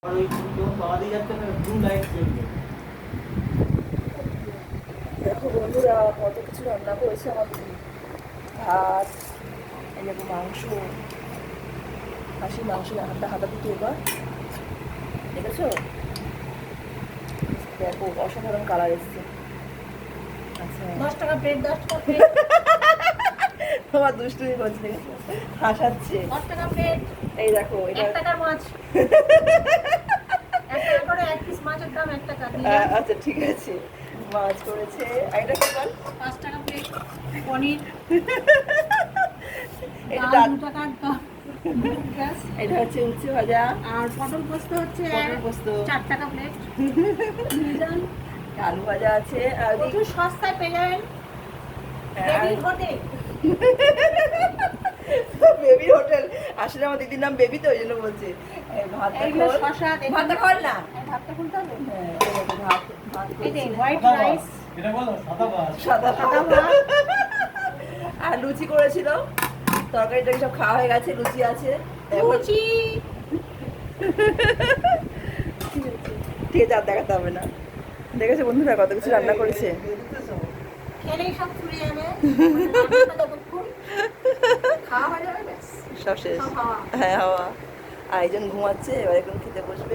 और ওই পাওয়া দিয়ে যাচ্ছে না ব্লু লাইট জ্বলবে। দেখো বন্ধুরা কত কিছু রান্না করেছে আমার দিদি। ভাত, এই দেখো মাংস, খাসির মাংস, হাতটা হাতা দিতে এবার দেখেছো? দেখো অসাধারণ কালার এসছে। আচ্ছা 10 টাকা প্লেট, 10 টাকা প্লেট, তোমার দুষ্টুমি করছে, হাসাচ্ছে। 10 টাকা প্লেট। এই দেখো এটা 1 টাকার মাছ। 1 টাকা করে 1 পিস মাছের দাম 1 টাকা। আচ্ছা ঠিক আছে, মাছ করেছে। আর এটা কি বল? 5 টাকা প্লেট পনির। এটা ডাল ডাল। 2 টাকার দাম। গ্যাস। এটা হচ্ছে উচ্ছে ভাজা, আর পটল পোস্ত হচ্ছে পটল পোস্ত, 4 টাকা প্লেট। নিয়ে যান। আলু ভাজা আছে, আর প্রচুর সস্তায় পেয়ে যাবেন বেবি হোটেল। Baby hotel. আসলে আমার দিদির নাম বেবি, তো ওই জন্য বলছে। ভাতটা এইগুলো খোল। শসা দেখুন। ভাতটা খোল না। ভাতটা খুলতে হবে। হ্যাঁ, এই দেখো ভাত, ভাত এই যে করছে। হোয়াইট রাইস, এটা বলো সাদা ভাত। সাদা সাদা ভাত। ভাত, আর লুচি করেছিল, তরকারিটা সব খাওয়া হয়ে গেছে, লুচি আছে। লুচি। ঠিক আছে, আর দেখাতে হবে না। দেখেছো বন্ধুরা কত কিছু রান্না করেছে। খেলেই সব ফুরিয়ে যাবে। রান্নাটা যতক্ষণ খাওয়া হয়ে যাবে ব্যাস। সব শেষ। সব হাওয়া। হ্যাঁ হাওয়া। আর একজন ঘুমাচ্ছে, এবার এখন খেতে বসবো।